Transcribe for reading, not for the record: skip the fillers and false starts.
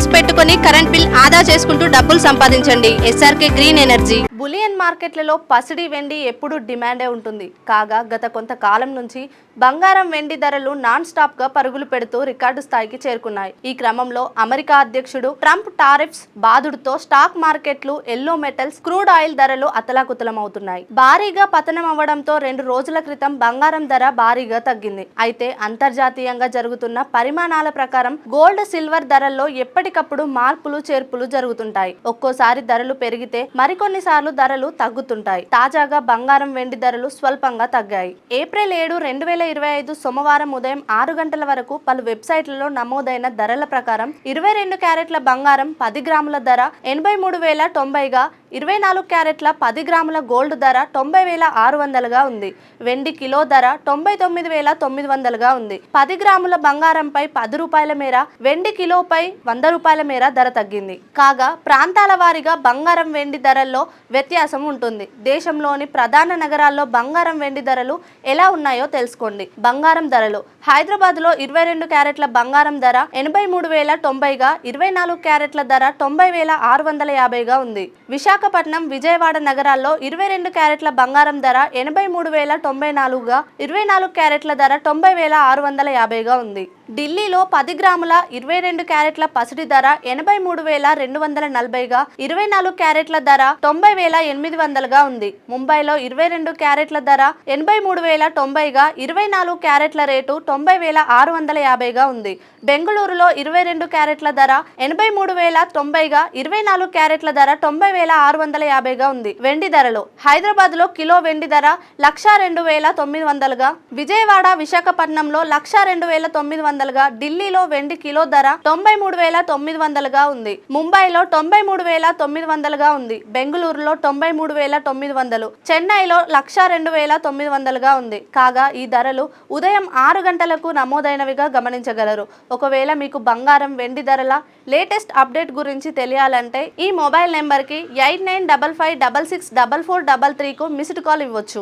Panels పెట్టుకొని current bill ఆదా చేసుకుంటూ డబ్బులు సంపాదించండి. SRK green energy. బులియన్ మార్కెట్లలో పసిడి వెండి ఎప్పుడు డిమాండే ఉంటుంది. కాగా గత కొంతకాలం నుంచి బంగారం వెండి ధరలు నాన్ స్టాప్ గా పరుగులు పెడుతూ రికార్డు స్థాయికి చేరుకున్నాయి. ఈ క్రమంలో అమెరికా అధ్యక్షుడు ట్రంప్ టారిఫ్స్ బాదుడుతో స్టాక్ మార్కెట్లు, ఎల్లో మెటల్స్, క్రూడ్ ఆయిల్ ధరలు అతలాకుతలమవుతున్నాయి. భారీగా పతనం అవ్వడంతో 2 రోజుల క్రితం బంగారం ధర భారీగా తగ్గింది. అయితే అంతర్జాతీయంగా జరుగుతున్న పరిమాణాల ప్రకారం గోల్డ్, సిల్వర్ ధరల్లో ఎప్పటికప్పుడు మార్పులు చేర్పులు జరుగుతుంటాయి. ఒక్కోసారి ధరలు పెరిగితే మరికొన్నిసార్లు ధరలు తగ్గుతుంటాయి. తాజాగా బంగారం వెండి ధరలు స్వల్పంగా తగ్గాయి. ఏప్రిల్ 7, 2025 సోమవారం ఉదయం 6 గంటల వరకు పలు వెబ్సైట్లలో నమోదైన ధరల ప్రకారం 22 క్యారెట్ల బంగారం 10 గ్రాముల ధర 83,090గా, 24 క్యారెట్ల 10 గ్రాముల గోల్డ్ ధర 90,600గా ఉంది. వెండి కిలో ధర 99,900గా ఉంది. 10 గ్రాముల బంగారంపై 10 రూపాయల మేర, వెండి కిలోపై 100 రూపాయల మేర ధర తగ్గింది. కాగా ప్రాంతాల వారీగా బంగారం వెండి ధరల్లో వ్యత్యాసం ఉంటుంది. దేశంలోని ప్రధాన నగరాల్లో బంగారం వెండి ధరలు ఎలా ఉన్నాయో తెలుసుకోండి. బంగారం ధరలు: హైదరాబాద్ లో 22 క్యారెట్ల బంగారం ధర 83,090గా, 24 క్యారెట్ల ధర 90,650గా ఉంది. విశాఖపట్నం, విజయవాడ నగరాల్లో 22 క్యారెట్ల బంగారం ధర 83,094గా, 24 క్యారెట్ల ధర 90,650గా ఉంది. ఢిల్లీలో 10 గ్రాముల 22 క్యారెట్ల పసిడి ధర 83,240గా, 24 క్యారెట్ల ధర 90,800గా ఉంది. ముంబైలో 22 క్యారెట్ల ధర 83,090గా, 24 క్యారెట్ల రేటు 90,650గా ఉంది. బెంగళూరులో 22 క్యారెట్ల ధర 83,090గా, 24 క్యారెట్ల ధర 90,650గా ఉంది. వెండి ధరలు: హైదరాబాద్ లో కిలో వెండి ధర 102,900గా, విజయవాడ, విశాఖపట్నంలో 102,900గా, ఢిల్లీలో వెండి కిలో ధర 93,900గా ఉంది. ముంబైలో 93,900గా ఉంది. బెంగళూరులో 93,900, చెన్నైలో 102,900గా ఉంది. కాగా ఈ ధరలు ఉదయం 6 గంటలకు నమోదైనవిగా గమనించగలరు. ఒకవేళ మీకు బంగారం వెండి ధరల లేటెస్ట్ అప్డేట్ గురించి తెలియాలంటే ఈ మొబైల్ నెంబర్కి 8955664433కు మిస్డ్ కాల్ ఇవ్వచ్చు.